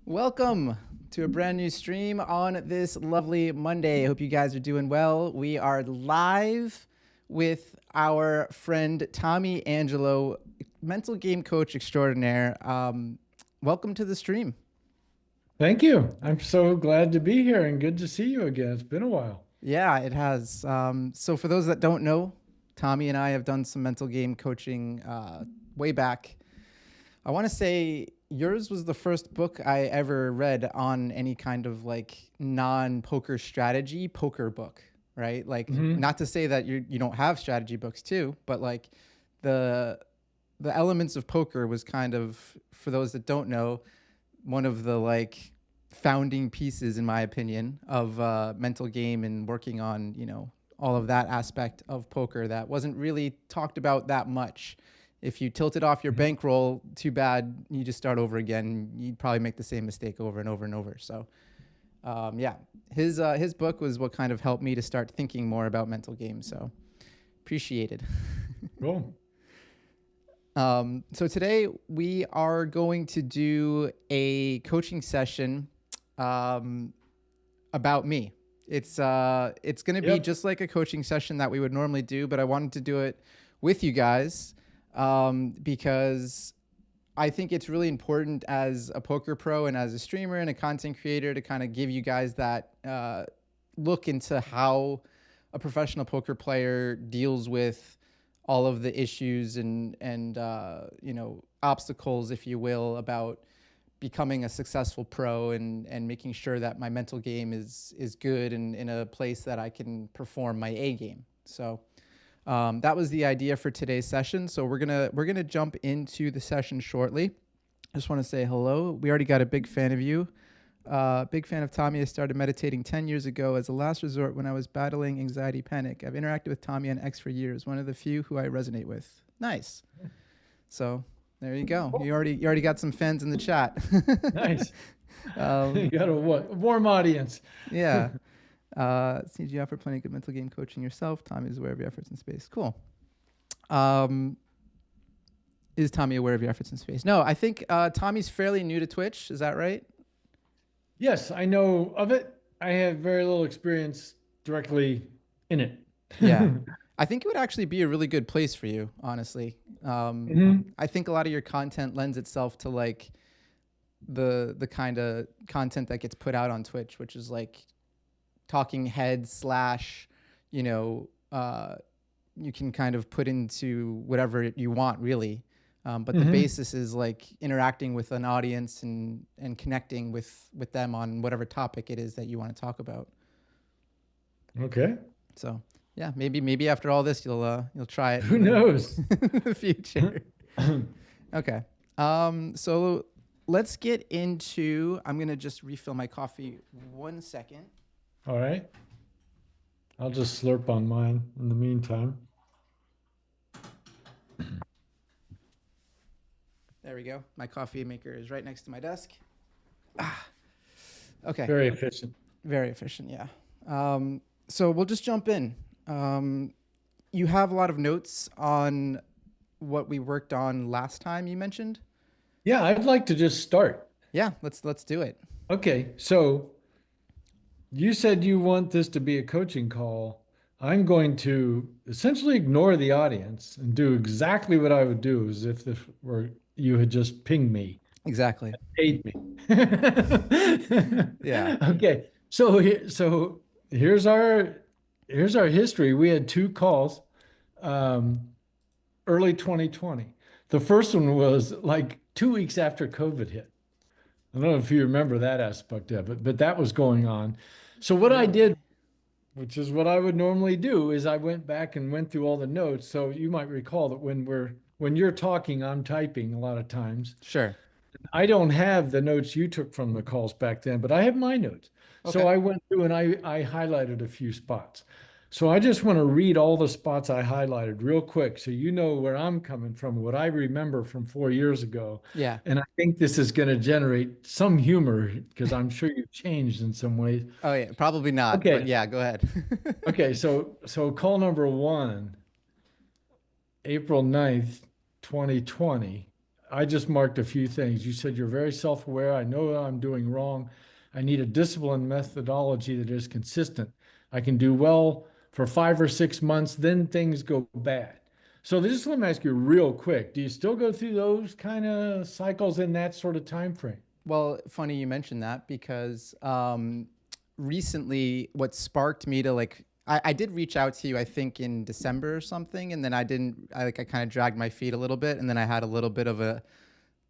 Welcome to a brand new stream on this lovely Monday. I hope you guys are doing well. We are live with our friend Tommy Angelo, mental game coach extraordinaire. Welcome to the stream. Thank you. I'm so glad to be here and good to see you again. It's been a while. Yeah, it has. So for those that don't know, Tommy and I have done some mental game coaching way back. I want to say yours was the first book I ever read on any kind of like non-poker strategy poker book, right? Like not to say that you don't have strategy books too, but like the elements of poker was kind of, for those that don't know, one of the like founding pieces, in my opinion, of mental game and working on, all of that aspect of poker that wasn't really talked about that much. If you tilted off your bankroll, too bad. You just start over again. You'd probably make the same mistake over and over and over. So, yeah, his book was what kind of helped me to start thinking more about mental games. So, appreciated. Cool. So today we are going to do a coaching session about me. It's going to be just like a coaching session that we would normally do, but I wanted to do it with you guys because I think it's really important as a poker pro and as a streamer and a content creator to kind of give you guys that look into how a professional poker player deals with all of the issues and obstacles, if you will, about becoming a successful pro and making sure that my mental game is good and in a place that I can perform my A game. So that was the idea for today's session. So we're gonna jump into the session shortly. I just want to say hello. We already got a big fan of you. Big fan of Tommy. I started meditating 10 years ago as a last resort when I was battling anxiety panic. I've interacted with Tommy on X for years. One of the few who I resonate with. Nice. So there you go. You already got some fans in the chat. Nice. You got a warm audience. Yeah. Seems you offer plenty of good mental game coaching yourself. Tommy is aware of your efforts in space. Cool. Is Tommy aware of your efforts in space? No, I think Tommy's fairly new to Twitch. Is that right? Yes, I know of it. I have very little experience directly in it. Yeah. I think it would actually be a really good place for you, honestly. I think a lot of your content lends itself to like the kind of content that gets put out on Twitch, which is like talking heads slash, you can kind of put into whatever you want, really. But the basis is like interacting with an audience and connecting with them on whatever topic it is that you want to talk about. Okay. So yeah, maybe after all this you'll try it. Who knows? In the future. Okay. So let's get into. I'm gonna just refill my coffee 1 second. All right. I'll just slurp on mine in the meantime. There we go. My coffee maker is right next to my desk. Okay. Very efficient. Very efficient, yeah. So we'll just jump in. You have a lot of notes on what we worked on last time you mentioned? Yeah, I'd like to just start. Yeah, let's do it. Okay, so you said you want this to be a coaching call. I'm going to essentially ignore the audience and do exactly what I would do as if this were you had just pinged me. Exactly. Paid me. Yeah. Okay. So here's our history. We had two calls early 2020. The first one was like 2 weeks after COVID hit. I don't know if you remember that aspect of it, but that was going on. So what I did, which is what I would normally do, is I went back and went through all the notes. So you might recall that when you're talking, I'm typing a lot of times. Sure. I don't have the notes you took from the calls back then, but I have my notes. Okay. So I went through and I highlighted a few spots. So I just want to read all the spots I highlighted real quick so you know where I'm coming from, what I remember from 4 years ago. Yeah. And I think this is going to generate some humor because I'm sure you've changed in some ways. Oh, yeah, probably not. Okay. But yeah, go ahead. Okay, so call number 1, April 9th, 2020. I just marked a few things. You said you're very self-aware. I know I'm doing wrong. I need a disciplined methodology that is consistent. I can do well for 5 or 6 months, then things go bad. So just let me ask you real quick. Do you still go through those kind of cycles in that sort of time frame? Well, funny you mentioned that because recently what sparked me to like I did reach out to you I think in December or something, and then I kind of dragged my feet a little bit, and then I had a little bit of a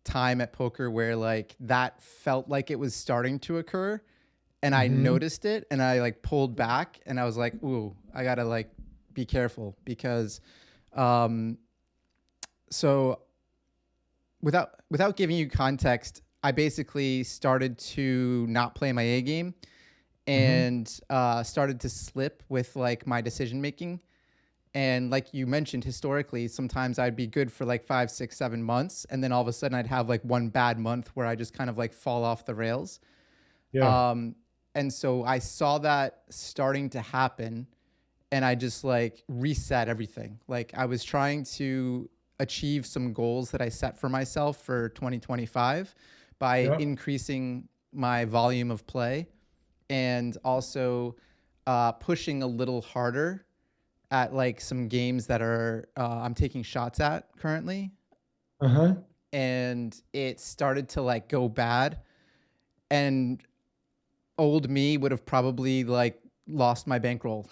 time at poker where like that felt like it was starting to occur, and I Hmm. noticed it and I like pulled back and I was like, ooh, I gotta like be careful because um so without giving you context, I basically started to not play my A game Hmm. and started to slip with like my decision making. And like you mentioned, historically, sometimes I'd be good for like 5, 6, 7 months, and then all of a sudden I'd have like one bad month where I just kind of like fall off the rails. Yeah. Um, and so I saw that starting to happen, and I just like reset everything. Like I was trying to achieve some goals that I set for myself for 2025 by Yeah. increasing my volume of play and also pushing a little harder at like some games that are I'm taking shots at currently. Uh-huh. And it started to like go bad, and old me would have probably like lost my bankroll.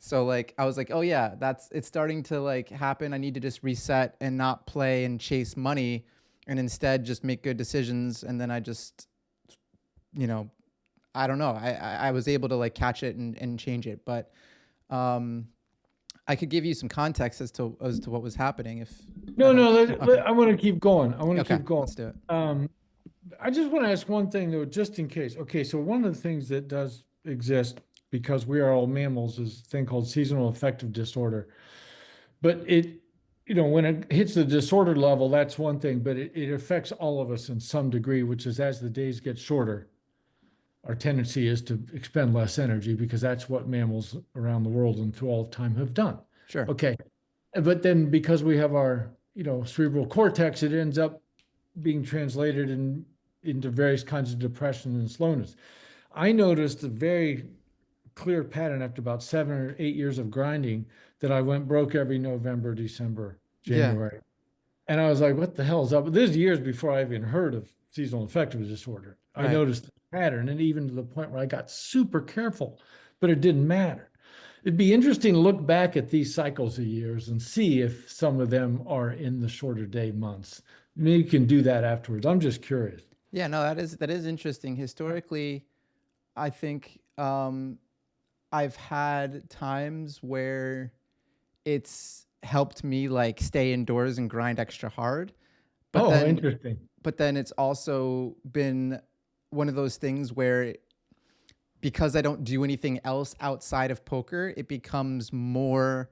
So like I was like, oh yeah, that's it's starting to like happen. I need to just reset and not play and chase money, and instead just make good decisions. And then I just, you know, I don't know. I was able to like catch it and change it, but um, I could give you some context as to what was happening if I No, don't. no, Okay, I want to keep going. I want to okay, keep going. let's do it. Um, I just want to ask one thing though, just in case. Okay, so one of the things that does exist because we are all mammals is a thing called seasonal affective disorder. But when it hits the disorder level, that's one thing, but it affects all of us in some degree, which is as the days get shorter, our tendency is to expend less energy because that's what mammals around the world and through all of time have done. Sure. Okay. But then because we have our, cerebral cortex, it ends up being translated into various kinds of depression and slowness. I noticed a very clear pattern after about 7 or 8 years of grinding that I went broke every November, December, Yeah. January. And I was like, what the hell is up? This is years before I even heard of seasonal affective disorder. I Right. noticed the pattern, and even to the point where I got super careful, but it didn't matter. It'd be interesting to look back at these cycles of years and see if some of them are in the shorter day months. Maybe you can do that afterwards. I'm just curious. Yeah. No, that is interesting. Historically, I think I've had times where it's helped me like stay indoors and grind extra hard, but Oh, then interesting. it's also been one of those things where because I don't do anything else outside of poker, it becomes more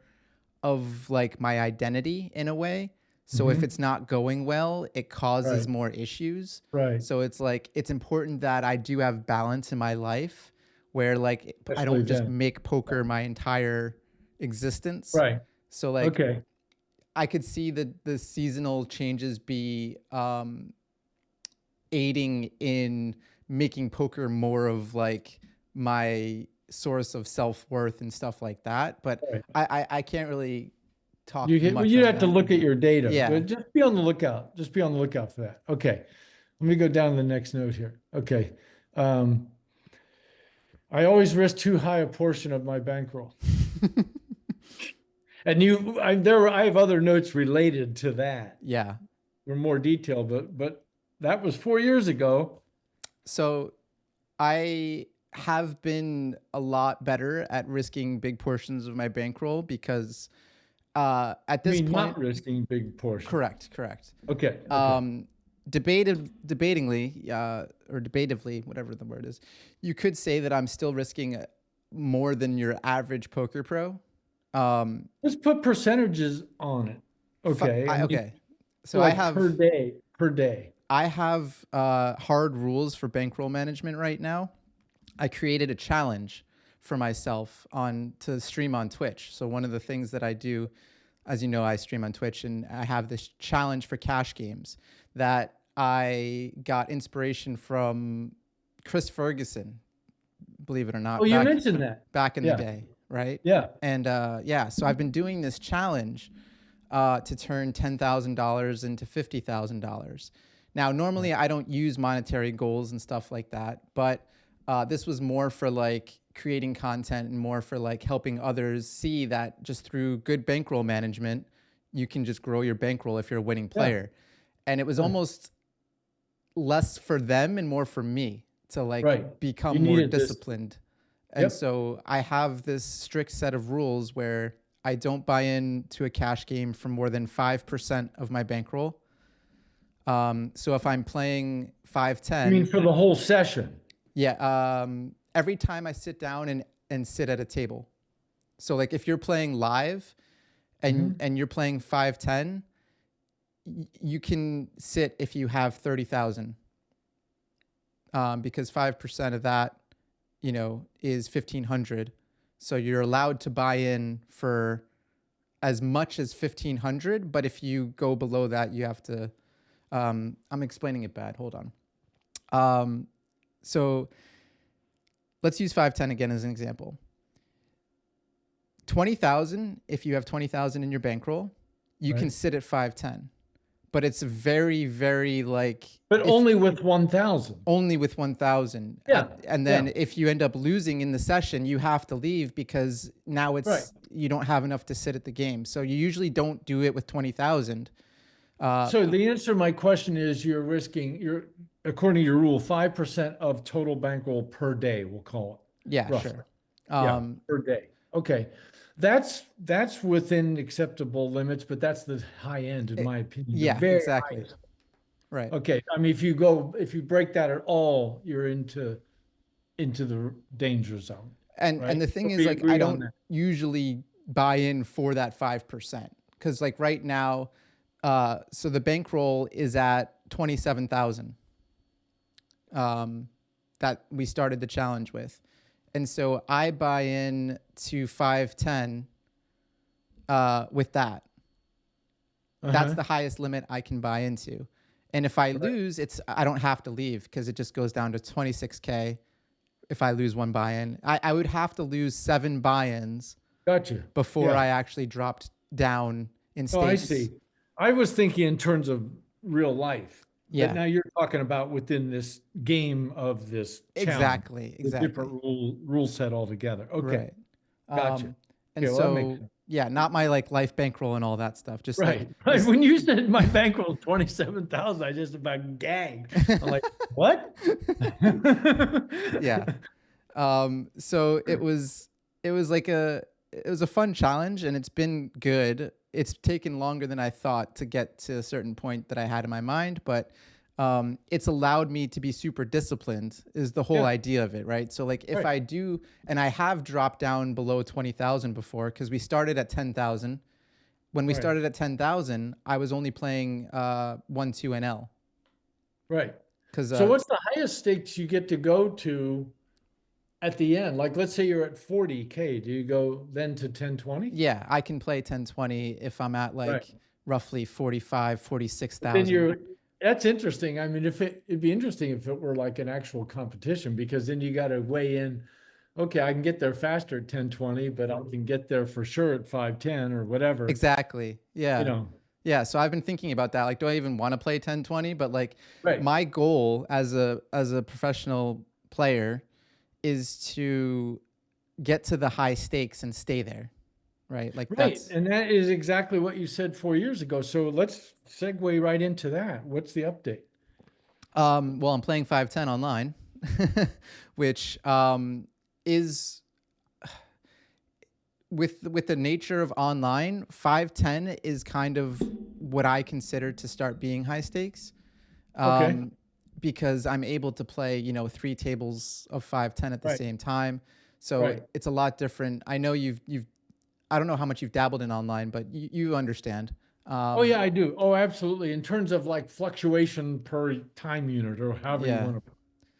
of like my identity in a way. So if Hmm. it's not going well, it causes Right, more issues. right. So it's like it's important that I do have balance in my life where like I Especially don't just then. make poker my entire existence. Right. So like Okay. I could see the seasonal changes be aiding in making poker more of like my source of self-worth and stuff like that, but Right. I can't really You talk get, well, much you on have to that. look at your data, Yeah. but just be on the lookout. Just be on the lookout for that. Okay. Let me go down to the next note here. Okay. Um, I always risk too high a portion of my bankroll. And I have other notes related to that Yeah. for more detail, but that was 4 years ago. So I have been a lot better at risking big portions of my bankroll because at I this mean, point, not risking big portions. correct, correct. Okay. Okay. Um, debatingly, or debatively, whatever the word is, you could say that I'm still risking more than your average poker pro. Um, Let's put percentages on it. Okay. I mean, okay, so like per day. I have hard rules for bankroll management right now. I created a challenge for myself on to stream on Twitch. So one of the things that I do as you know, I stream on Twitch, and I have this challenge for cash games that I got inspiration from Chris Ferguson, believe it or Oh, not, you mentioned that. back in the Yeah. day, right? Yeah. And yeah, so I've been doing this challenge to turn $10,000 into $50,000. Now, normally I don't use monetary goals and stuff like that, but this was more for like creating content and more for like helping others see that just through good bankroll management, you can just grow your bankroll if you're a winning player. And it was almost less for them and more for me to like become more disciplined. And so I have this strict set of rules where I don't buy into a cash game for more than 5% of my bankroll. So if I'm playing 5-10, You mean for the whole session? Yeah. Every time I sit down and sit at a table. So like if you're playing live and you're playing 5-10, you can sit if you have 30,000. Because 5% of that, you know, is 1,500. So you're allowed to buy in for as much as 1,500, but if you go below that, you have to, I'm explaining it bad. Hold on. So let's use 5-10 again as an example. 20,000, if you have 20,000 in your bankroll, you can sit at 5-10. But it's very, very like. But only with 1,000. Only with 1,000. Yeah. And then if you end up losing in the session, you have to leave because now it's you don't have enough to sit at the game. So you usually don't do it with 20,000. So the answer to my question is you're risking, according to your rule, 5% of total bankroll per day, we'll call it. Yeah, roughly. sure. Per day. Okay. That's within acceptable limits, but that's the high end, in my opinion. Yeah, exactly. Highest. Right. Okay. I mean, if you break that at all, you're into the danger zone. And the thing is, like, I don't usually buy in for that 5% because, like, right now, so the bankroll is at 27,000 that we started the challenge with. And so I buy in to 5-10 with that. That's the highest limit I can buy into. And if I lose, I don't have to leave because it just goes down to 26K if I lose one buy-in. I would have to lose 7 buy-ins before I actually dropped down in stakes. Oh, I see. I was thinking in terms of real life. Yeah. But now you're talking about within this game of this challenge. Exactly. Different rule set altogether. Okay. Right. Gotcha. And so, yeah, not my like life bankroll and all that stuff. Just right. When you said my bankroll 27,000, I just about gagged. I'm like, what? Yeah. So it was a fun challenge and it's been good. It's taken longer than I thought to get to a certain point that I had in my mind, but it's allowed me to be super disciplined is the whole idea of it, right? So like if I do, and I have dropped down below 20,000 before because we started at 10,000. When we started at 10,000, I was only playing 1-2 NL. Right. So what's the highest stakes you get to go to at the end? Like, let's say you're at 40K. Do you go then to 10-20? Yeah, I can play 10-20 if I'm at like roughly 45, 46,000. Then that's interesting. I mean, it'd be interesting if it were like an actual competition, because then you got to weigh in, okay, I can get there faster at 10-20, but I can get there for sure at 5-10 or whatever. Exactly. Yeah. You know. Yeah. So I've been thinking about that. Like, do I even want to play 10-20? But like my goal as a professional player is to get to the high stakes and stay there. Right. Like and that is exactly what you said 4 years ago. So let's segue right into that. What's the update? Well, I'm playing 5-10 online, which is with the nature of online, 5-10 is kind of what I consider to start being high stakes. Because I'm able to play, 3 tables of 5-10 at the same time. So it's a lot different. I know I don't know how much you've dabbled in online, but you understand. Oh yeah, I do. Oh, absolutely. In terms of like fluctuation per time unit or however you want to.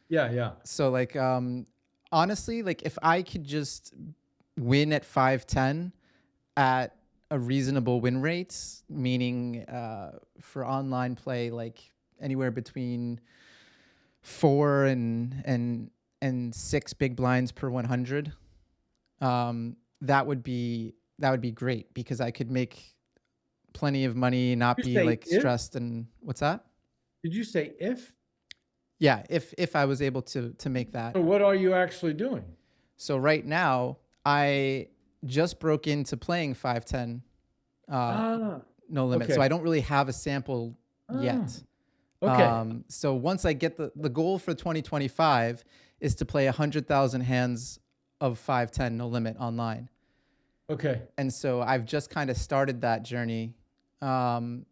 Yeah. So like, honestly, like if I could just win at 5-10 at a reasonable win rate, meaning for online play, like anywhere between four and six big blinds per 100. That would be great because I could make plenty of money, not You be say like if? stressed. And what's that? Did you say if? Yeah, if I was able to make that. So what are you actually doing? So right now, I just broke into playing 510 uh, Ah, no limit. So okay. I don't really have a sample Ah, yet. okay. So once I get the goal for 2025 is to play 100,000 hands of 510 no limit online. Okay. And so I've just kind of started that journey. Um,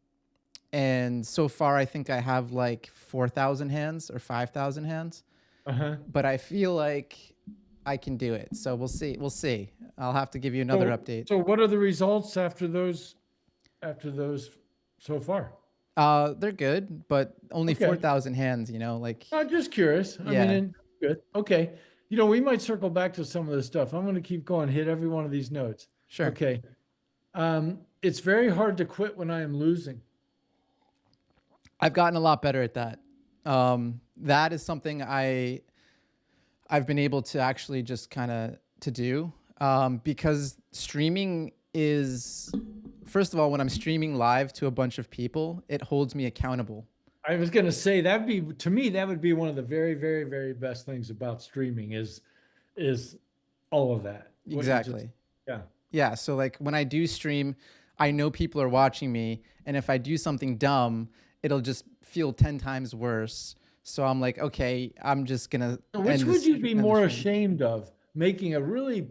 and so far, I think I have like 4,000 hands or 5,000 hands, Uh-huh. but I feel like I can do it. So we'll see. We'll see. I'll have to give you another So update. so what are the results after those so far? They're good, but only Okay. 4,000 hands, like, I'm just curious. I mean, yeah, good. Okay. We might circle back to some of this stuff. I'm going to keep going, hit every one of these notes. sure. Okay. It's very hard to quit when I am losing. I've gotten a lot better at that. That is something I've been able to actually just kind of to do because streaming is, first of all, when I'm streaming live to a bunch of people, it holds me accountable. I was going to say to me, that would be one of the very, very, very best things about streaming is all of that. What you just, Exactly. yeah. Yeah. So like when I do stream, I know people are watching me, and if I do something dumb, it'll just feel 10 times worse. So I'm like, okay, I'm just gonna So which would you be end the more stream. ashamed of? Making a really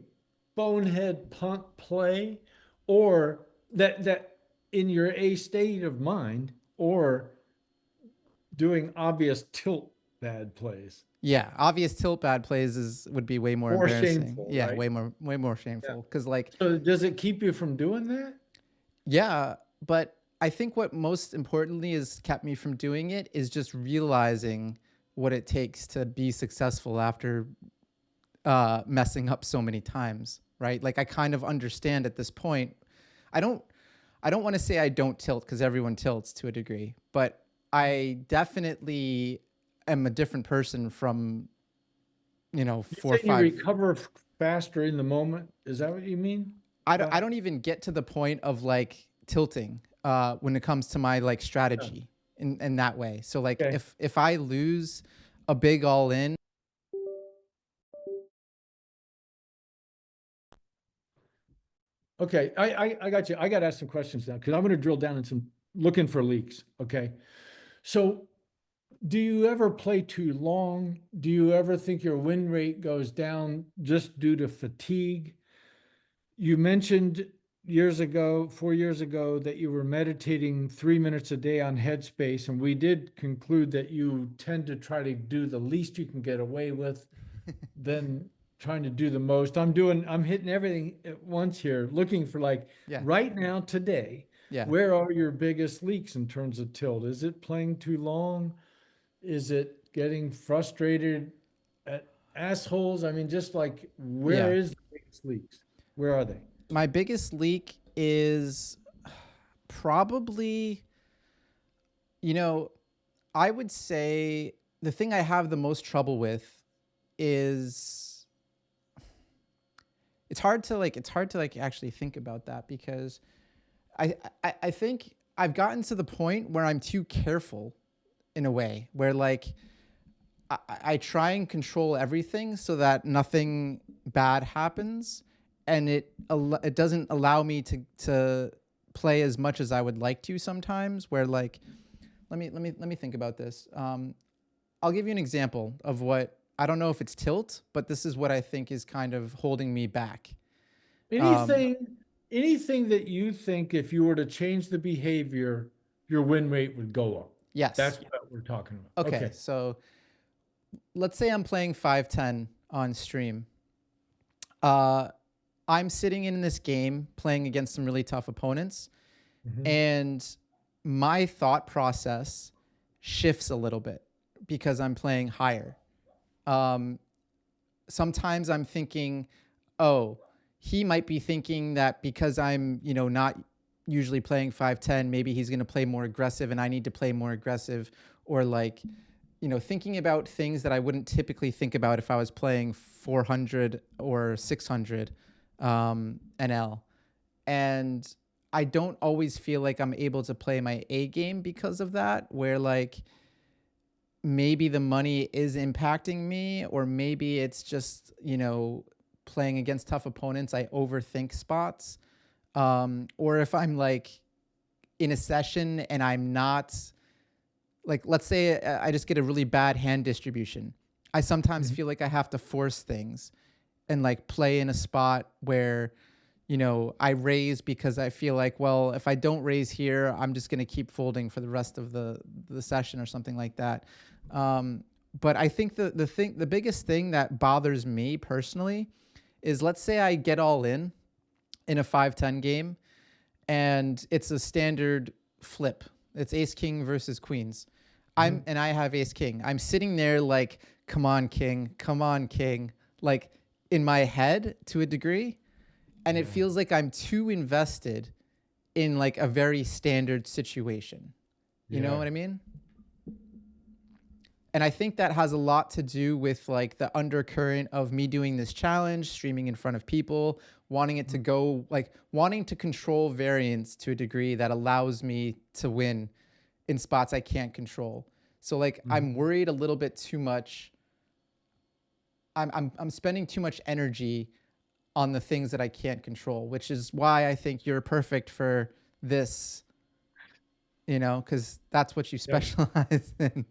bonehead punt play or that in your A state of mind or doing obvious tilt bad plays? Yeah, obvious tilt bad plays would be way more More embarrassing. shameful, Yeah, right? way more Yeah. shameful. Cause like, So does it keep you from doing that? yeah, but I think what most importantly has kept me from doing it is just realizing what it takes to be successful after messing up so many times, right? Like I kind of understand at this point. I don't I don't want to say I don't tilt because everyone tilts to a degree, but I definitely am a different person from, You four or say you five. recover faster in the moment. Is that what you mean I by? don't even get to the point of like tilting when it comes to my like Yeah. strategy in that way. So like Okay. if I lose a big all in. Okay. I got you. I got to ask some questions now because I'm going to drill down in some looking for leaks. Okay. So do you ever play too long? Do you ever think your win rate goes down just due to fatigue? You mentioned 4 years ago, that you were meditating 3 minutes a day on Headspace, and we did conclude that you tend to try to do the least you can get away with than trying to do the most. I'm hitting everything at once here, looking for like Yeah, right now, today, yeah, where are your biggest leaks in terms of tilt? Is it playing too long? Is it getting frustrated at assholes? I mean, just like where yeah. is the biggest leaks? Where are they? My biggest leak is probably, you know, I would say the thing I have the most trouble with is it's hard to like actually think about that because I think I've gotten to the point where I'm too careful in a way where like I try and control everything so that nothing bad happens, and it doesn't allow me to play as much as I would like to sometimes. Where like, let me think about this. I'll give you an example of what I don't know if it's tilt, but this is what I think is kind of holding me back. Um, Anything that you think if you were to change the behavior, your win rate would go up. yes. That's what we're talking about. Okay. Okay. So let's say I'm playing 510 on stream. Uh, I'm sitting in this game playing against some really tough opponents, Mhm. and my thought process shifts a little bit because I'm playing higher. Um, Sometimes I'm thinking, oh, he might be thinking that because I'm, not usually playing 5'10", maybe he's going to play more aggressive and I need to play more aggressive, or like, thinking about things that I wouldn't typically think about if I was playing 400 or 600 NL. And I don't always feel like I'm able to play my A game because of that, where like maybe the money is impacting me, or maybe it's just, playing against tough opponents, I overthink spots. Or if I'm like in a session and I'm not, like, let's say I just get a really bad hand distribution. I sometimes Mhm. feel like I have to force things and like play in a spot where, I raise because I feel like, well, if I don't raise here, I'm just going to keep folding for the rest of the session or something like that. Um, but I think the biggest thing that bothers me personally is, let's say I get all in a 5-10 game and it's a standard flip. It's ace king versus queens. Mhm. I have ace king. I'm sitting there like, come on king, come on king, like in my head to a degree, and it Yeah. feels like I'm too invested in like a very standard situation. You know Yeah. what I mean? And I think that has a lot to do with like the undercurrent of me doing this challenge, streaming in front of people, wanting it to go, like wanting to control variance to a degree that allows me to win in spots I can't control. So like I'm Mhm. worried a little bit too much. I'm spending too much energy on the things that I can't control, which is why I think you're perfect for this, because that's what you Yep. specialize in.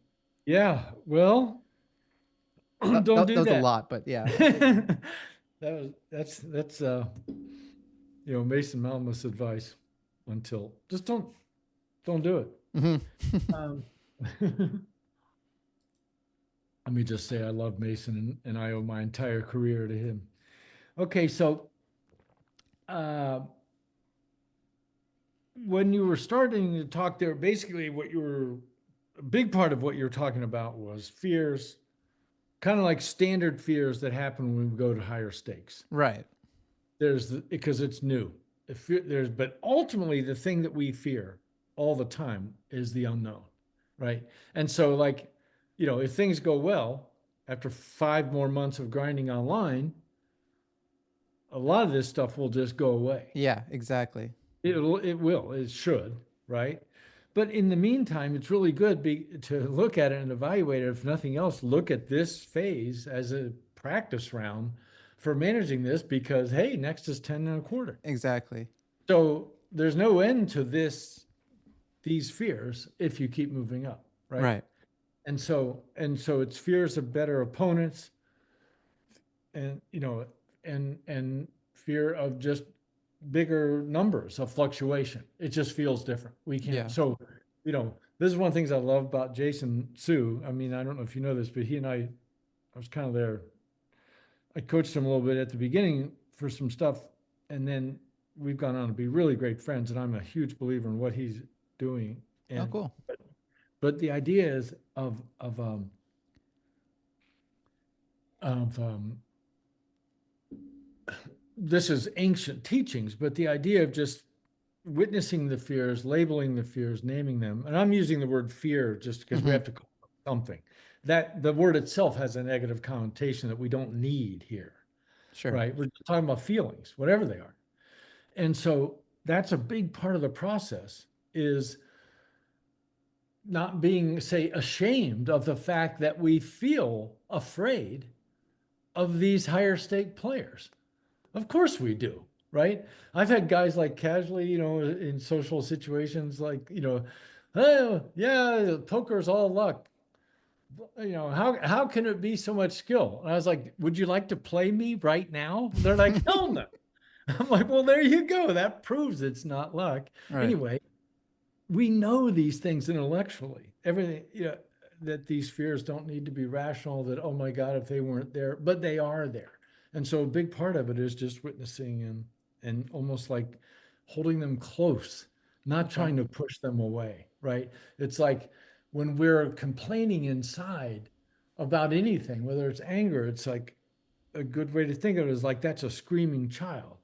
Yeah. Well, don't That do was a that. lot, but yeah. That's Mason Malmus advice until just don't do it. Mhm. Um, let me just say I love Mason and I owe my entire career to him. Okay, so uh, when you were starting to talk there, basically a big part of what you were talking about was fears, kind of like standard fears that happen when we go to higher stakes. Right. Because it's new. But ultimately the thing that we fear all the time is the unknown, right? And so, like, if things go well after 5 more months of grinding online, a lot of this stuff will just go away. Yeah, exactly. It should, right? But in the meantime, it's really good to look at it and evaluate it. If nothing else, look at this phase as a practice round for managing this, because hey, next is 10 and a quarter. Exactly. So there's no end to these fears if you keep moving up, right? Right. And so it's fears of better opponents, and and fear of just bigger numbers of fluctuation. It just feels different. We can't. Yeah. So, this is one of the things I love about Jason Sue. I mean, I don't know if you know this, but he and I was kind of there. I coached him a little bit at the beginning for some stuff, and then we've gone on to be really great friends. And I'm a huge believer in what he's doing. Oh, And cool. but the idea is of this is ancient teachings, but the idea of just witnessing the fears, labeling the fears, naming them. And I'm using the word fear just because we Hmm. have to call it something. That the word itself has a negative connotation that we don't need here, Sure. right? We're talking about feelings, whatever they are. And so that's a big part of the process, is not being, say, ashamed of the fact that we feel afraid of these higher stake players. Of course we do, right? I've had guys like casually, in social situations, like, oh yeah, poker's all luck. How can it be so much skill? And I was like, would you like to play me right now? They're like, hell no. I'm like, well, there you go. That proves it's not luck. Right. Anyway, we know these things intellectually. Everything, that these fears don't need to be rational, that, oh my God, if they weren't there, but they are there. And so a big part of it is just witnessing and almost like holding them close, not Okay. trying to push them away, right? It's like when we're complaining inside about anything, whether it's anger, it's like a good way to think of it is like that's a screaming child.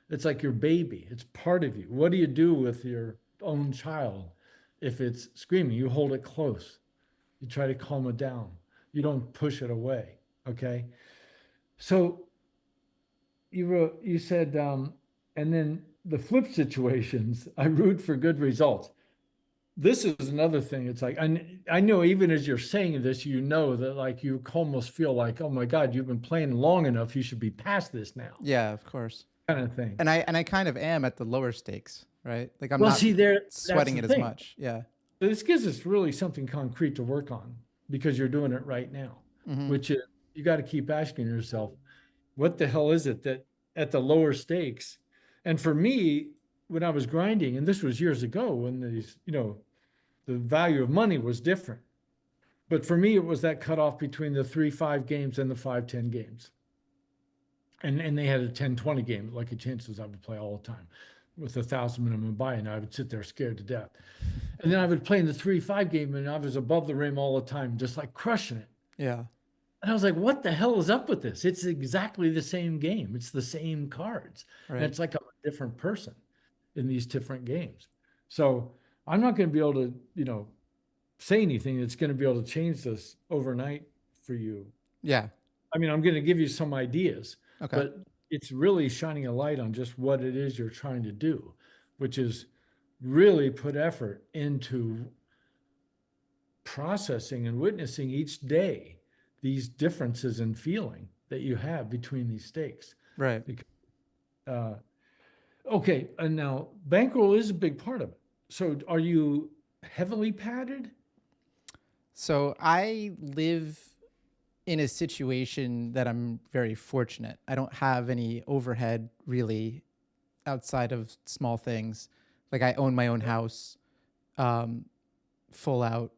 It's like your baby. It's part of you. What do you do with your own child if it's screaming? You hold it close. You try to calm it down. You don't push it away. Okay. So you said, and then the flip situations, I root for good results. This is another thing. It's like, I know even as you're saying this, you know that like you almost feel like, oh my God, you've been playing long enough. You should be past this now, Yeah, of course. kind of thing. And I kind of am at the lower stakes, right? Like I'm Well, not see, that's sweating the it as thing. much. Yeah. So this gives us really something concrete to work on because you're doing it right now, Hmm. which is you got to keep asking yourself, what the hell is it that at the lower stakes? And for me, when I was grinding, and this was years ago when the value of money was different. But for me, it was that cutoff between the 3-5 games and the 5-10 games. And they had a 10-20 game, lucky chances I would play all the time with 1,000 minimum buy-in. I would sit there scared to death. And then I would play in the 3-5 game and I was above the rim all the time, just like crushing it. Yeah. And I was like, what the hell is up with this? It's exactly the same game. It's the same cards. And Right. it's like I'm a different person in these different games. So I'm not going to be able to, say anything that's going to be able to change this overnight for you. Yeah. I mean, I'm going to give you some ideas, Okay. but it's really shining a light on just what it is you're trying to do, which is really put effort into processing and witnessing each day these differences in feeling that you have between these stakes. Right. Uh, okay, and now bankroll is a big part of it. So are you heavily padded? So I live in a situation that I'm very fortunate. I don't have any overhead really outside of small things. Like I own my own house, um, full out,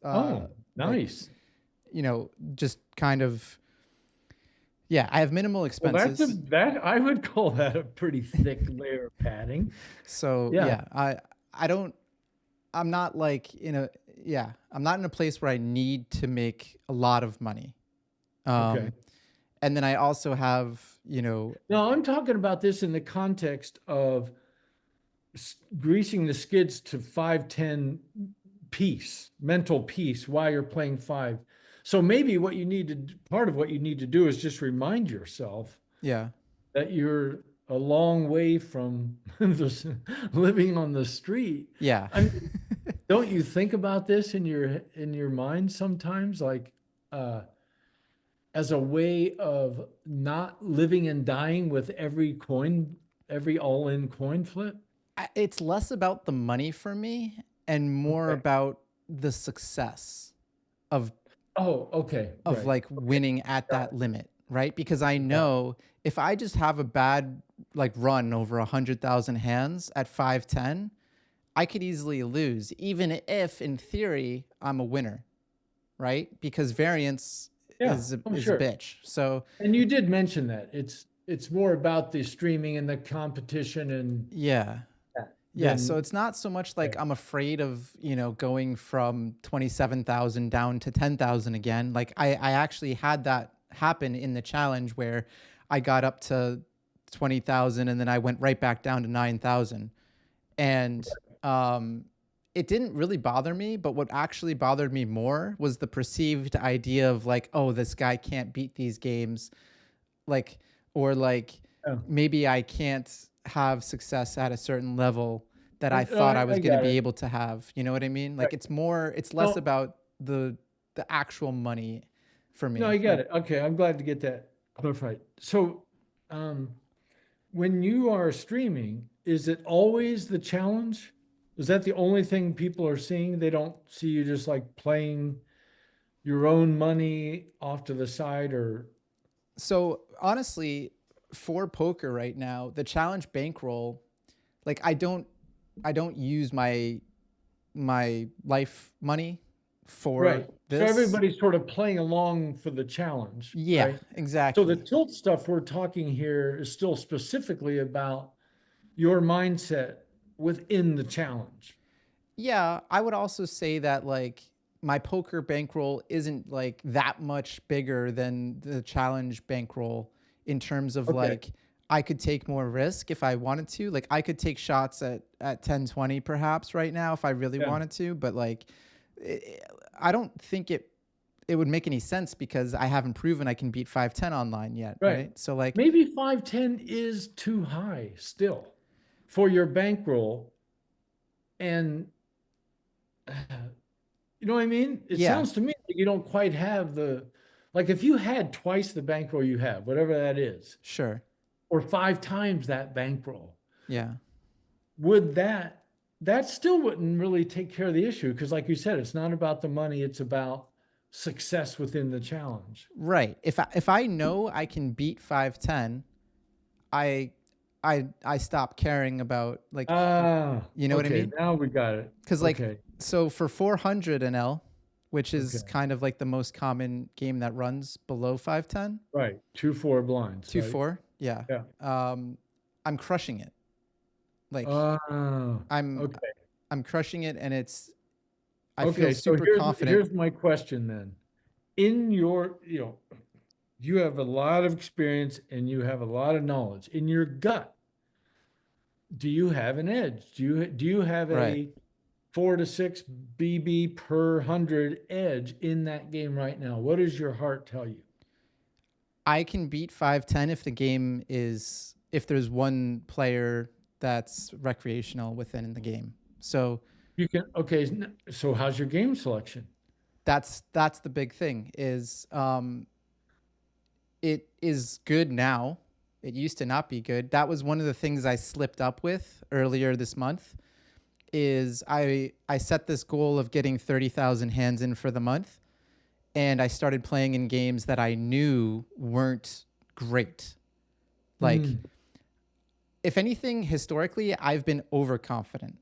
uh, Oh, like, nice. just kind of, yeah, I have minimal Well, expenses. that I would call that a pretty thick layer of padding. So Yeah. yeah, I don't, I'm not like yeah, I'm not in a place where I need to make a lot of money. Okay. Um, and then I also have, Now I'm talking about this in the context of greasing the skids to 5-10 mental peace while you're playing five. So maybe part of what you need to do is just remind yourself yeah, that you're a long way from this, living on the street. yeah. I mean, don't you think about this in your mind sometimes, like as a way of not living and dying with every all-in coin flip? It's less about the money for me and more Okay. about the success of Oh, okay, right. like winning at Got that limit, right? Because I it. know if I just have a bad like run over 100,000 hands at 510, I could easily lose, even if in theory I'm a winner, right? Because variance Yeah, I'm is a sure. bitch. So And you did mention that it's more about the streaming and the competition and yeah. that Yeah, so than it's not so much like okay. I'm afraid of, going from 27,000 down to 10,000 again. Like I actually had that happen in the challenge where I got up to 20,000 and then I went right back down to 9,000. And um it didn't really bother me, but what actually bothered me more was the perceived idea of like, oh, this guy can't beat these games, like, or like Yeah. maybe I can't have success at a certain level that I No, thought I I was going to got be it. able to have. You know what I mean? Right. Like it's less No, about the actual money for no, me. I got Like, it. Okay, I'm glad to get that clarified. So, um, when you are streaming, is it always the challenge? Is that the only thing people are seeing? They don't see you just like playing your own money off to the side or so honestly, for poker right now, the challenge bankroll, like I don't use my life money right. for So this. everybody's sort of playing along for the challenge, Yeah, right? So the exactly. tilt stuff we're talking here is still specifically about your mindset within the challenge. Yeah, I would also say that like my poker bankroll isn't like that much bigger than the challenge bankroll in terms of Okay. like I could take more risk if I wanted to. Like I could take shots at 10-20 perhaps right now if I really Yeah. wanted to, but like I don't think it would make any sense because I haven't proven I can beat 5-10 online yet, Right. right? So like Maybe 510 is too high still for your bankroll. And you know what I mean? It yeah, sounds to me like you don't quite have like if you had twice the bankroll you have, whatever that is, sure. or 5 times that bankroll, Yeah. would that still wouldn't really take care of the issue? Because like you said, it's not about the money, it's about success within the challenge. Right. If I know I can beat 5-10, I I stop caring about like Ah, you know what I okay. mean? Now we got it. Cuz like Okay. so for 400 NL, which is Okay. kind of like the most common game that runs below 5-10, Right. 2-4 blinds, right? 2-4, yeah. Yeah. Um I'm crushing it. Like Ah, I'm okay. I'm crushing it and I feel Okay. So super here's confident. here's my question then. In your, you have a lot of experience and you have a lot of knowledge. In your gut, do you have an edge? Do you have Right. a 4 to 6 BB per 100 edge in that game right now? What does your heart tell you? I can beat 5-10 if there's one player that's recreational within the game. So You can, okay. So how's your game selection? that's the big thing is it is good now. It used to not be good. That was one of the things I slipped up with earlier this month is I set this goal of getting 30,000 hands in for the month and I started playing in games that I knew weren't great. Like Mm. if anything historically, I've been overconfident.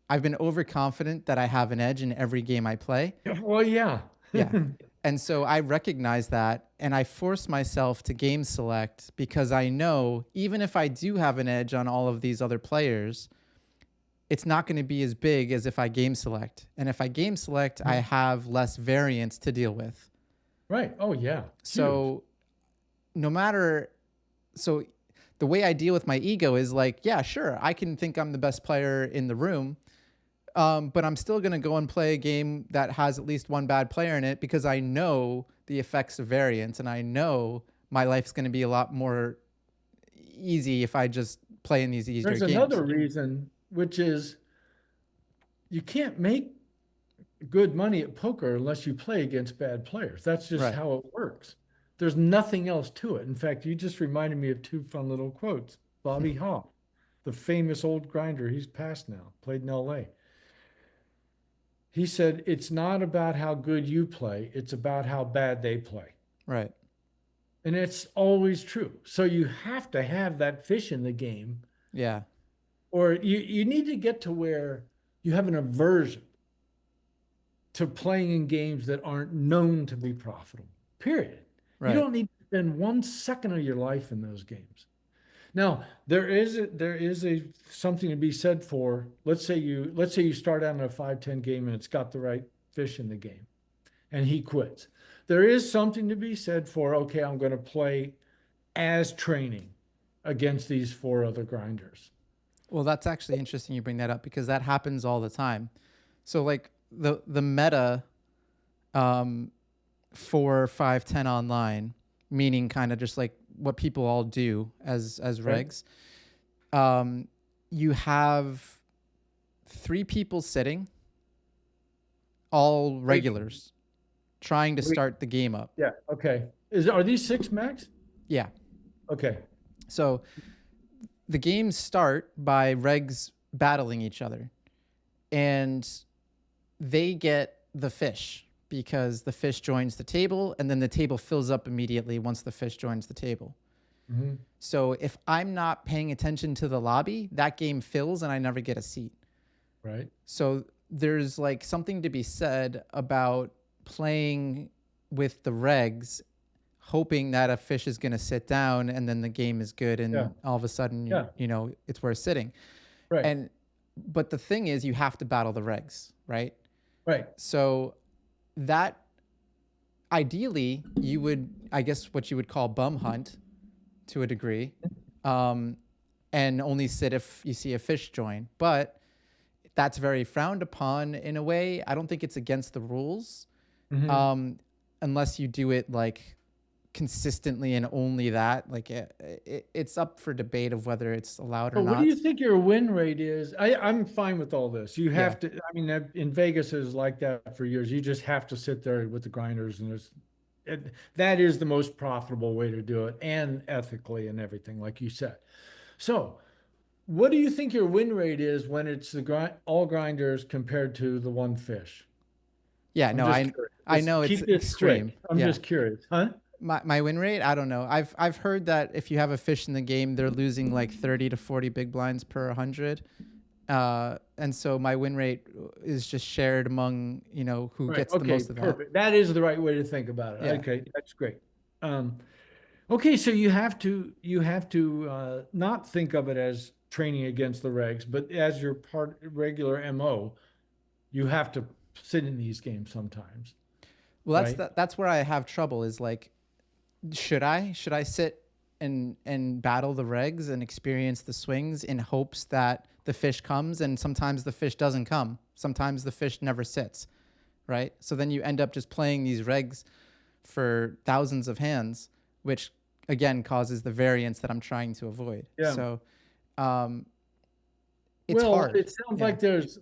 I've been overconfident that I have an edge in every game I play. Well, yeah. Yeah. And so I recognize that and I force myself to game select because I know even if I do have an edge on all of these other players, it's not going to be as big as if I game select. And if I game select, I have less variance to deal with. Right. Oh, yeah. Huge. So no matter, so the way I deal with my ego is like, yeah, sure, I can think I'm the best player in the room. But I'm still going to go and play a game that has at least one bad player in it because I know the effects of variance and I know my life's going to be a lot more easy if I just play in these easier There's games. another reason, which is you can't make good money at poker unless you play against bad players. That's just Right. how it works. There's nothing else to it. In fact, you just reminded me of two fun little quotes. Bobby Hall, the famous old grinder, he's passed now, played in LA. He said, it's not about how good you play, it's about how bad they play. Right. And it's always true. So you have to have that fish in the game, Yeah. or you need to get to where you have an aversion to playing in games that aren't known to be profitable. Period. You Right. don't need to spend 1 second of your life in those games. Now, there is something to be said for, let's say you start out in a 5-10 game and it's got the right fish in the game and he quits. There is something to be said for, okay, I'm going to play as training against these 4 other grinders. Well, that's actually interesting you bring that up because that happens all the time. So like the meta um, for 5-10 online, meaning kind of just like what people all do as Right? regs. You have 3 people sitting, all Wait, regulars, trying to wait, start the game up. yeah, okay. Are these 6 max? Yeah. Okay. So the games start by regs battling each other, and they get the fish because the fish joins the table, and then the table fills up immediately once the fish joins the table. Mm-hmm. So if I'm not paying attention to the lobby, that game fills and I never get a seat. Right. So there's like something to be said about playing with the regs, hoping that a fish is going to sit down and then the game is good Yeah. and all of a sudden, Yeah. it's worth sitting. Right. And but the thing is you have to battle the regs, right? Right. So that ideally you would, I guess what you would call bum hunt to a degree. um, and only sit if you see a fish join. But that's very frowned upon in a way. I don't think it's against the rules, Hmm. um, unless you do it like consistently and only that. Like it's up for debate of whether it's allowed or But what do not. you think your win rate is? I'm fine with all this. You Yeah. have to, I mean, in Vegas is like that for years. You just have to sit there with the grinders and that is the most profitable way to do it and ethically and everything, like you said. So, what do you think your win rate is when it's the all grinders compared to the one fish? Yeah. I'm No, just curious. I Just know it's keep this extreme. quick. I'm Yeah. just curious, huh? My win rate, I don't know. I've heard that if you have a fish in the game, they're losing like 30 to 40 big blinds per 100. And so my win rate is just shared among, who Right. gets the Okay, most of that. perfect. That is the right way to think about it. Yeah. Okay, that's great. Um, okay, so you have to not think of it as training against the regs, but as your part regular MO, you have to sit in these games sometimes, Well, right? that's where I have trouble is like, should I sit and battle the regs and experience the swings in hopes that the fish comes, and sometimes the fish doesn't come. Sometimes the fish never sits, right? So then you end up just playing these regs for thousands of hands, which again causes the variance that I'm trying to avoid. Yeah. So um, it's Well, hard. it sounds Yeah. like there's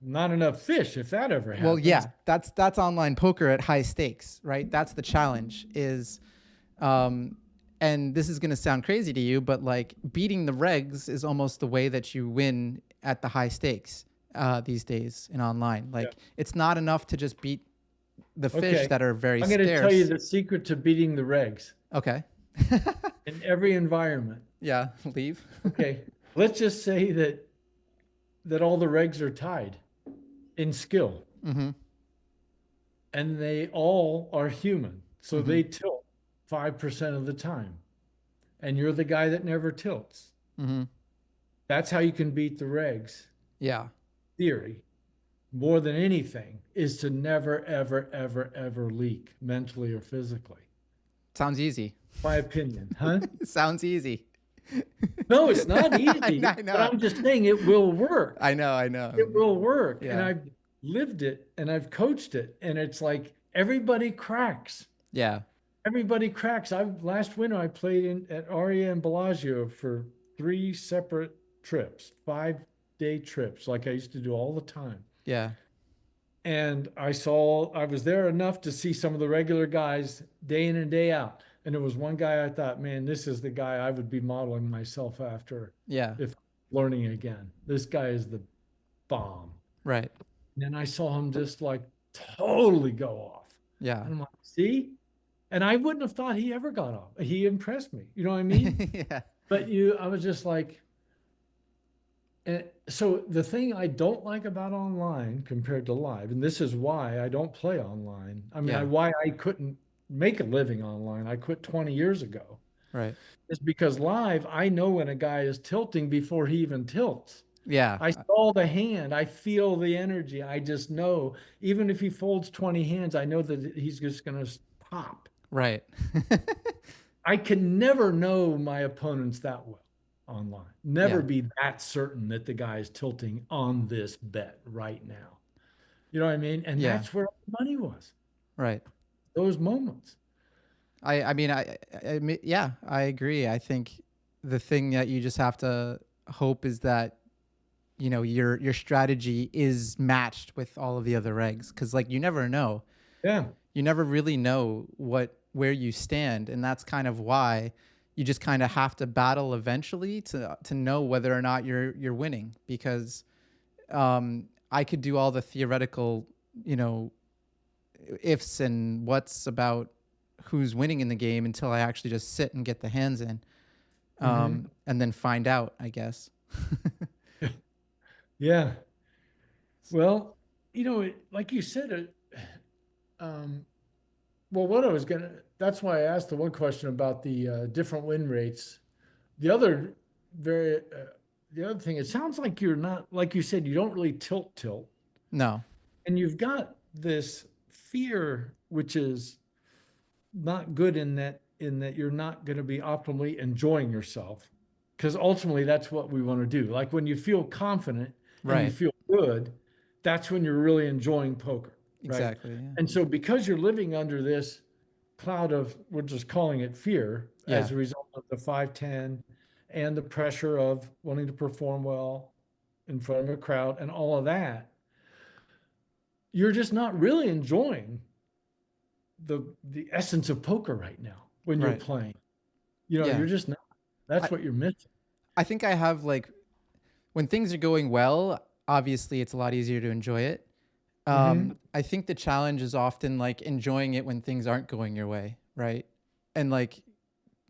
not enough fish if that ever Well, happens. yeah, that's online poker at high stakes, right? That's the challenge is um and this is going to sound crazy to you, but like beating the regs is almost the way that you win at the high stakes these days in online. Yeah. Like it's not enough to just beat the fish Okay. that are very I'm going to tell you scarce. the secret to beating the regs Okay. in every environment. Yeah, leave. Okay. Let's just say that all the regs are tied in skill Mm-hmm. and they all are human. So Mm-hmm. they tilt 5% of the time. And you're the guy that never tilts. Mm-hmm. That's how you can beat the regs. Yeah. Theory, more than anything, is to never, ever, ever, ever leak mentally or physically. Sounds easy. My opinion, huh? Sounds easy. No, it's not easy, I but know. I'm just saying it will work. I know. I know. It will work. And Yeah. I've lived it and I've coached it. And it's like everybody cracks. Yeah. Everybody cracks. Last winter I played at Aria and Bellagio for 3 separate trips, 5-day trips, like I used to do all the time. Yeah. And I was there enough to see some of the regular guys day in and day out. And there was one guy I thought, man, this is the guy I would be modeling myself after Yeah. if learning again. This guy is the bomb. Right. And then I saw him just like totally go off. Yeah. And I'm like, see? And I wouldn't have thought he ever got off. He impressed me. You know what I mean? Yeah. But I was just like, and so the thing I don't like about online compared to live, and this is why I don't play online. I mean, Yeah. why I couldn't make a living online. I quit 20 years ago. Right. Is because live, I know when a guy is tilting before he even tilts. Yeah. I saw the hand. I feel the energy. I just know, even if he folds 20 hands, I know that he's just going to pop. Right. I can never know my opponents that well online. Never Yeah. be that certain that the guy is tilting on this bet right now. You know what I mean? And Yeah. that's where all the money was, Right. those moments. I mean yeah, I agree. I think the thing that you just have to hope is that your strategy is matched with all of the other regs, cuz like you never know. Yeah. You never really know where you stand, and that's kind of why you just kind of have to battle eventually to know whether or not you're winning, because I could do all the theoretical, you know, ifs and what's about who's winning in the game until I actually just sit and get the hands in, Hmm. and then find out, I guess. Yeah. Well, like you said, um, well, that's why I asked the one question about the different win rates. The other very, the other thing, it sounds like you're not, like you said, you don't really tilt. No. And you've got this fear, which is not good in that you're not going to be optimally enjoying yourself. because ultimately that's what we want to do. Like when you feel confident and you Right. feel good, that's when you're really enjoying poker, right? Exactly. Yeah. And so because you're living under this cloud of, we're just calling it fear Yeah. as a result of the 510 and the pressure of wanting to perform well in front of a crowd and all of that, you're just not really enjoying the essence of poker right now when you're Right. playing. You know, Yeah. you're just not. I That's what you're missing. I think I have like when things are going well, obviously it's a lot easier to enjoy it. Hmm. I think the challenge is often like enjoying it when things aren't going your way, right? And like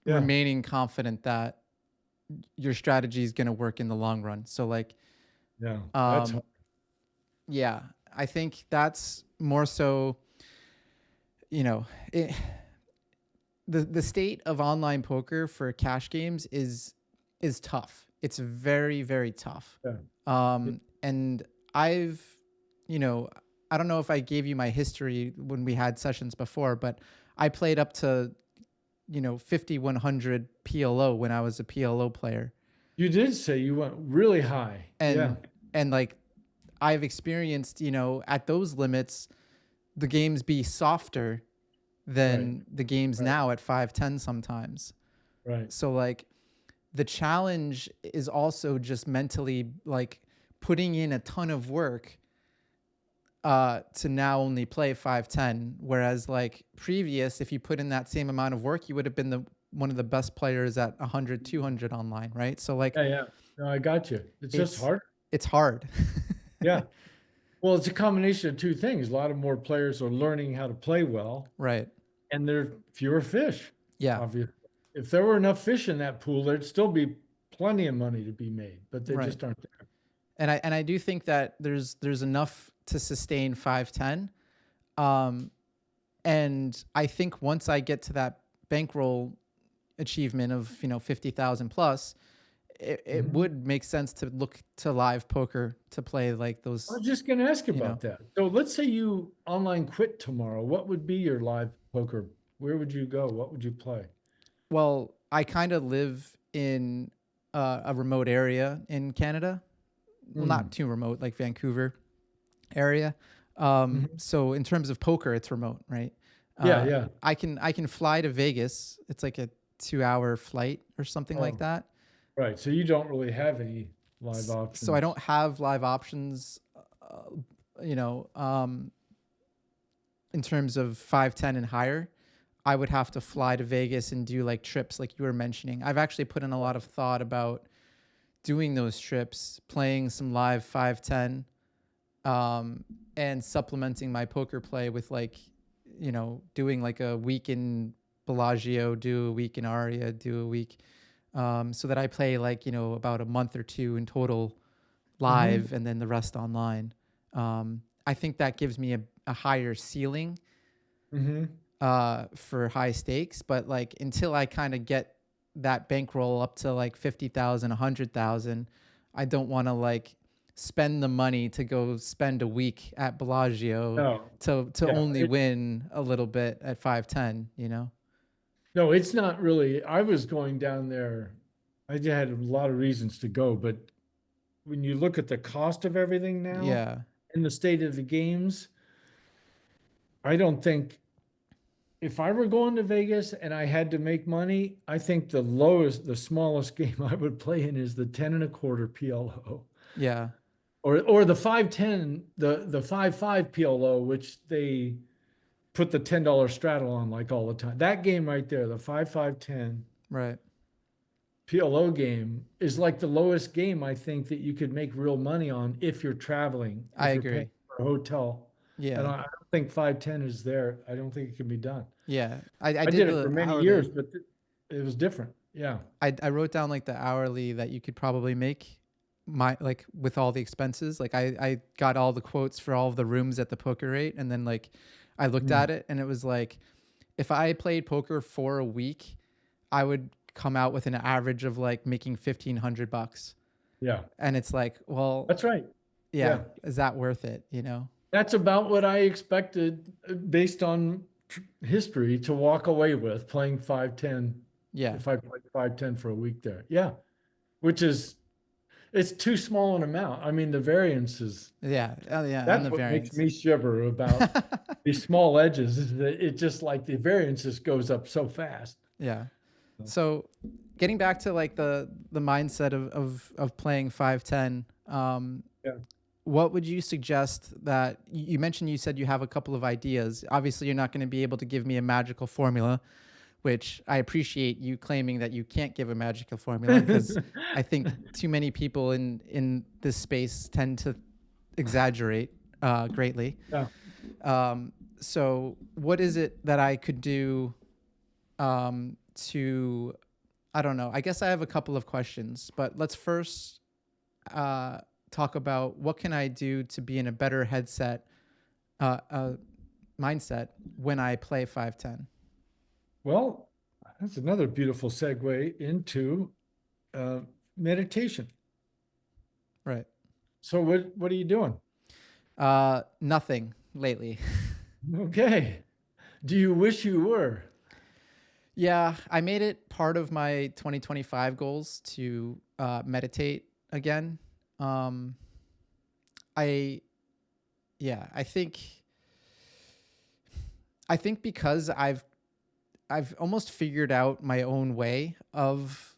Yeah. remaining confident that your strategy is going to work in the long run. So like Yeah. That's um hard. yeah, I think that's more so, you know, it, the state of online poker for cash games is tough. It's very tough. Yeah. And I've, you know, I don't know if I gave you my history when we had sessions before, but I played up to, 5100 PLO when I was a PLO player. You did say you went really high. Yeah. And like I've experienced, at those limits, the games be softer Right. than the games Right. now at 510 sometimes. Right. So like the challenge is also just mentally like putting in a ton of work to now only play 510, whereas like previous, if you put in that same amount of work, you would have been the one of the best players at 100, 200 online, right? So like Yeah. Yeah. No, I got you. It's just it's hard. it's hard. Yeah. Well, it's a combination of two things. A lot of more players are learning how to play well, Right. and there are fewer fish, Yeah. obviously. If there were enough fish in that pool, there'd still be plenty of money to be made, but they Right. just aren't there. And I do think that there's enough to sustain 510. Um and I think once I get to that bankroll achievement of, 50,000 plus, it Mhm. would make sense to look to live poker to play like I those, was just going to ask you know. about that. So let's say you online quit tomorrow. What would be your live poker? Where would you go? What would you play? Well, I kind of live in a remote area in Canada. Well, not Hmm. too remote, like Vancouver area. Mhm. So in terms of poker, it's remote, right? Yeah, yeah. I can fly to Vegas. It's like a 2 hour flight or something like Oh, that. right. So you don't really have any live So I options. don't have live options, uh, you know, um, in terms of 510 and higher. I would have to fly to Vegas and do like trips like you were mentioning. I've actually put in a lot of thought about doing those trips, playing some live 510, um, and supplementing my poker play with like, doing like a week in Bellagio, do a week in Aria, do a week, so that I play like, about a month or two in total Hmm. live and then the rest online. I think that gives me a higher ceiling Hmm. for high stakes, but like until I kind of get that bankroll up to like 50,000, 100,000, I don't want to like spend the money to go spend a week at Bellagio No, to yeah. only win a little bit at 510, No, it's not really. I was going down there. I just had a lot of reasons to go, but when you look at the cost of everything now Yeah. and the state of the games, I don't think if I were going to Vegas and I had to make money, I think the smallest game I would play in is the 10 and a quarter PLO Yeah. or the 510, the 5 PLO, which they put the $10 straddle on like all the time. That game right there, the 5 10 Right. PLO game is like the lowest game I think that you could make real money on if you're traveling, I if you're paying agree. for a hotel. And Yeah. I don't think 510 is there. I don't think it can be done. Yeah. I I did did it for the many years, hourly. but it was different. Yeah. I wrote down like the hourly that you could probably make my like with all the expenses. Like I got all the quotes for all of the rooms at the poker rate, and then like I looked Mm. at it and it was like if I played poker for a week, I would come out with an average of like making $1,500. Yeah. And it's like, well, That's right. yeah, Yeah. is that worth it, That's about what I expected based on history to walk away with playing 510 Yeah. if I played 510 for a week there. Yeah. which is, it's too small an amount. I mean, the variance is, Yeah. Oh, yeah. And that's the what makes variance. me shiver about these small edges, is that it just like the variance just goes up so fast. Yeah. So getting back to like the mindset of playing 510, Yeah. what would you suggest that you mentioned? You said you have a couple of ideas. Obviously, you're not going to be able to give me a magical formula, which I appreciate you claiming that you can't give a magical formula, because I think too many people in this space tend to exaggerate greatly. Yeah. So what is it that I could do to, I don't know. I guess I have a couple of questions, but let's first uh, talk about what can I do to be in a better uh, uh, mindset when I play 510. Well, that's another beautiful segue into uh, meditation. Right. So what are you doing? Nothing lately. Okay. Do you wish you were? Yeah, I made it part of my 2025 goals to meditate again. Um, I yeah, I think because I've almost figured out my own way of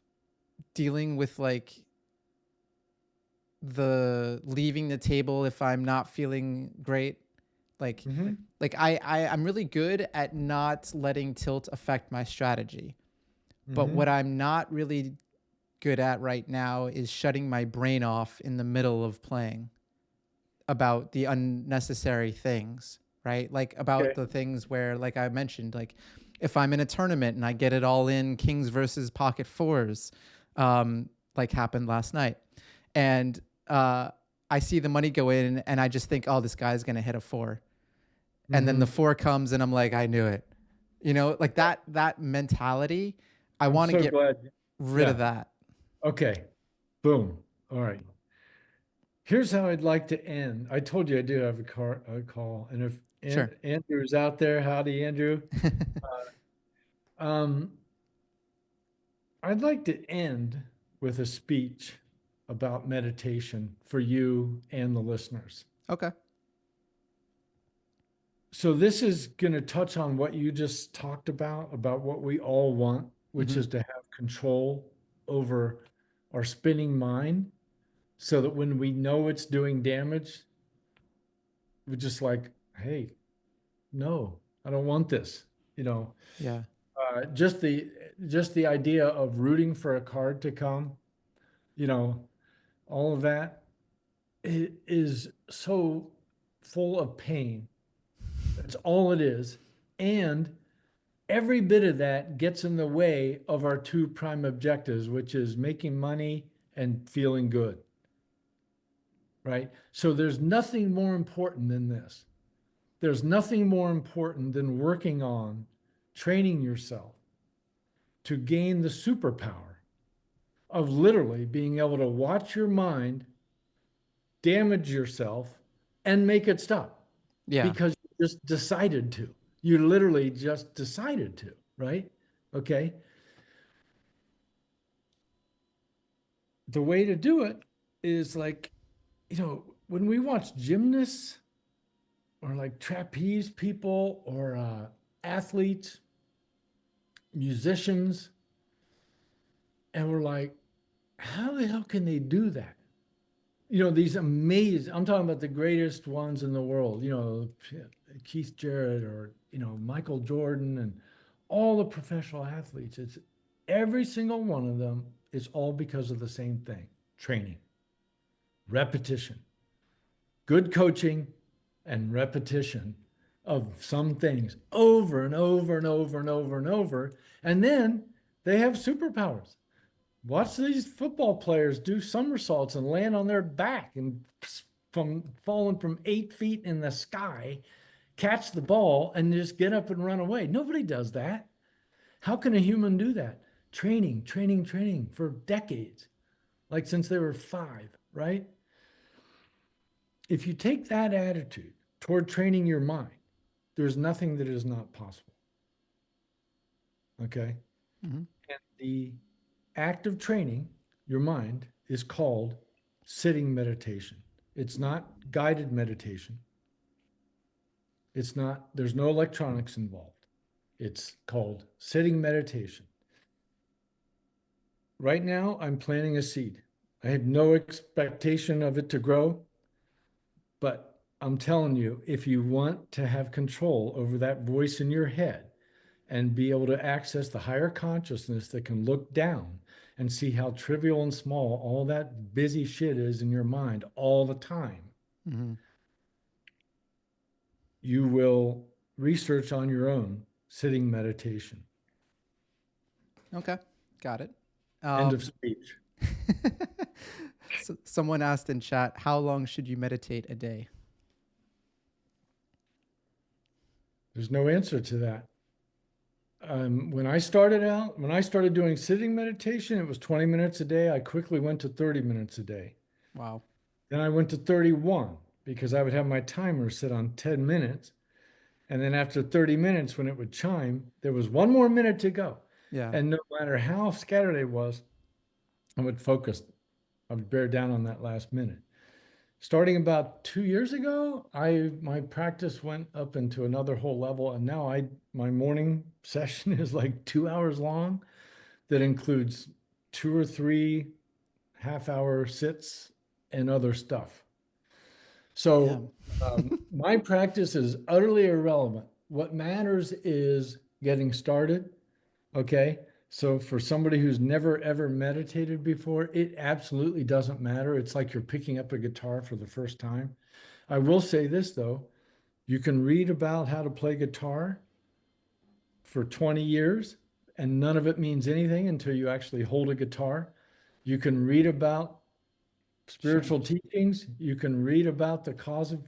dealing with like the leaving the table if I'm not feeling great. Like Hmm. I'm really good at not letting tilt affect my strategy. But what Hmm. I'm not really good at right now is shutting my brain off in the middle of playing about the unnecessary things, right? Like about Okay. the things where, like I mentioned, like if I'm in a tournament and I get it all in kings versus pocket fours, like happened last night, and uh, I see the money go in and I just think, oh, this guy's gonna hit a four, and then the Hmm. four comes and I'm like, I knew it, like that mentality. I I'm want to so get glad. rid of Yeah. that. Okay. Boom. All right. Here's how I'd like to end. I told you I do have a call, and if Sure. Andrew's out there, howdy, Andrew. Um, I'd like to end with a speech about meditation for you and the listeners. Okay. So this is going to touch on what you just talked about what we all want, which Mm-hmm. is to have control over our spinning mind, so that when we know it's doing damage, we're just like, hey, no, I don't want this. You know, Yeah. uh, just the just the idea of rooting for a card to come, you know, all of that, it is so full of pain. That's all it is. And every bit of that gets in the way of our two prime objectives, which is making money and feeling good, right? So there's nothing more important than this. There's nothing more important than working on training yourself to gain the superpower of literally being able to watch your mind damage yourself and make it stop Yeah. because you just decided to. You literally just decided to, right? Okay. The way to do it is like, when we watch gymnasts or like trapeze people or athletes, musicians, and we're like, how the hell can they do that? These amazing, I'm talking about the greatest ones in the world, Keith Jarrett or, Michael Jordan and all the professional athletes. It's every single one of them is all because of the same thing: training, repetition, good coaching, and repetition of some things over and over and over and over and over. And then they have superpowers. Watch these football players do somersaults and land on their back and from falling from 8 feet in the sky, catch the ball and just get up and run away. Nobody does that. How can a human do that? Training, training, training for decades, like since they were 5, right? If you take that attitude toward training your mind, there's nothing that is not possible. Okay. Mm-hmm. And the act of training your mind is called sitting meditation. It's not guided meditation. It's not, there's no electronics involved. It's called sitting meditation. Right now, I'm planting a seed. I have no expectation of it to grow, but I'm telling you, if you want to have control over that voice in your head and be able to access the higher consciousness that can look down and see how trivial and small all that busy shit is in your mind all the time, Mm-hmm. you will research on your own sitting meditation. Okay, got it. End of Um, speech. so someone asked in chat, how long should you meditate a day? There's no answer to that. When I started out, when I started doing sitting meditation, it was 20 minutes a day. I quickly went to 30 minutes a day. Wow. Then I went to 31 because I would have my timer set on 10 minutes. And then after 30 minutes, when it would chime, there was one more minute to go. Yeah. And no matter how scattered it was, I would focus, I would bear down on that last minute. Starting about 2 years ago, my practice went up into another whole level. And now my morning session is like 2 hours long. That includes 2 or 3 half-hour sits and other stuff. So Damn. my practice is utterly irrelevant. What matters is getting started. Okay. So for somebody who's never ever meditated before, it absolutely doesn't matter. It's like you're picking up a guitar for the first time. I will say this though, you can read about how to play guitar for 20 years and none of it means anything until you actually hold a guitar. You can read about Sure. spiritual teachings. You can read about the cause of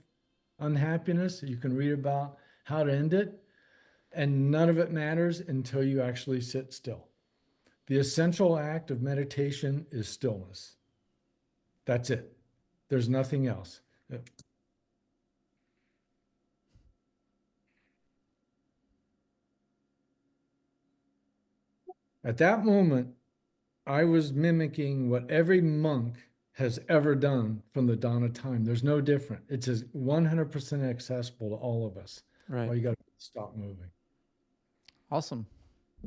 unhappiness. You can read about how to end it. And none of it matters until you actually sit still. The essential act of meditation is stillness. That's it. There's nothing else. At that moment, I was mimicking what every monk has ever done from the dawn of time. There's no different. It's as 100% accessible to all of us. Right. All you got to stop moving. Awesome.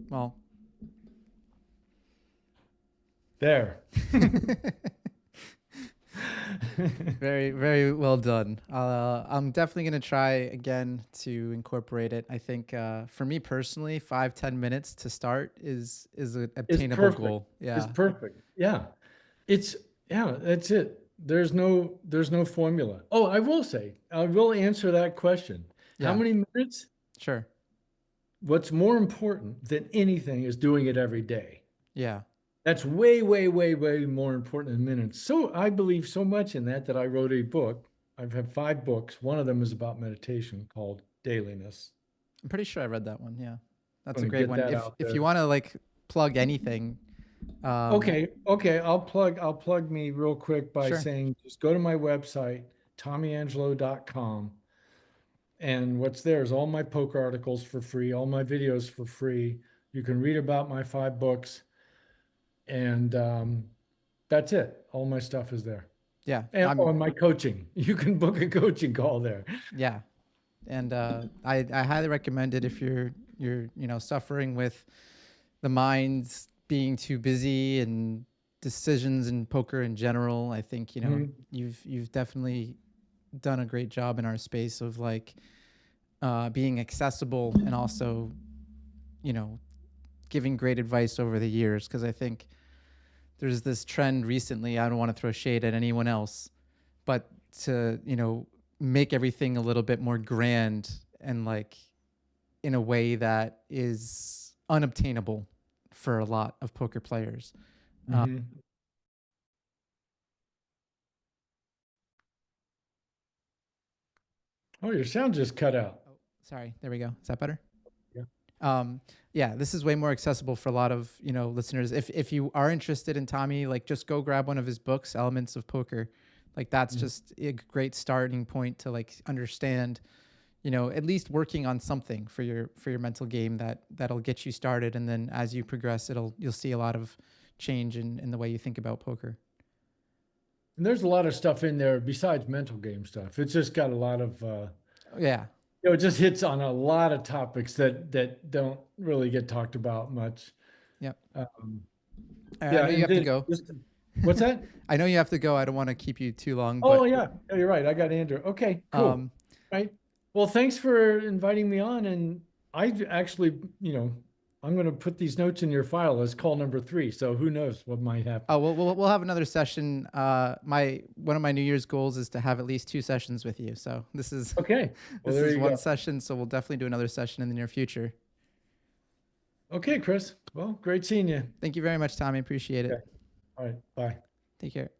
Well, There. very, very well done. I'm definitely going to try again to incorporate it. I think for me personally, 5-10 minutes to start is an It's obtainable perfect. goal. It's Yeah. perfect. Yeah. It's yeah, that's it. There's no formula. Oh, I will say, I will answer that question. How Yeah. many minutes? Sure. What's more important than anything is doing it every day. Yeah. That's way, way, way, way more important than minutes. So I believe so much in that that I wrote a book. I've had 5 books. One of them is about meditation called Dailiness. I'm pretty sure I read that one. Yeah. I'm That's a going to great get one. that If out if you there. want to like plug anything, um, Okay. I'll plug me real quick by sure. saying just go to my website, tommyangelo.com. And what's there is all my poker articles for free, all my videos for free. You can read about my 5 books, and that's it. All my stuff is there. Yeah. And I'm on my coaching, you can book a coaching call there. yeah. And I highly recommend it if you're suffering with the mind's being too busy and decisions in poker in general. I think Mhm. you've definitely done a great job in our space of like being accessible and also you know giving great advice over the years, because I think there's this trend recently. I don't want to throw shade at anyone else, but to make everything a little bit more grand and like in a way that is unobtainable for a lot of poker players. Mhm. Oh, your sound just cut out. Oh, sorry. There we go. Is that better? Yeah. Um, yeah, this is way more accessible for a lot of listeners. If you are interested in Tommy, like just go grab one of his books, Elements of Poker. Like that's Mhm. just a great starting point to like understand, at least working on something for your mental game that'll get you started, and then as you progress, you'll see a lot of change in the way you think about poker. And there's a lot of stuff in there besides mental game stuff. It's just got a lot of Yeah. it just hits on a lot of topics that don't really get talked about much. Yep. Um, I yeah, know you and have to then go. what's that? I know you have to go. I don't want to keep you too long, Oh but yeah, you're right. I got Andrew. Okay, cool. um, Right. Well, thanks for inviting me on. And I actually, I'm going to put these notes in your file as call number 3. So who knows what might happen. oh, we'll have another session. One of my New Year's goals is to have at least 2 sessions with you. So this is Okay. Well, there you one go. session. So we'll definitely do another session in the near future. Okay, Chris. Well, great seeing you. Thank you very much, Tommy. Appreciate it. Okay. All right. Bye. Take care.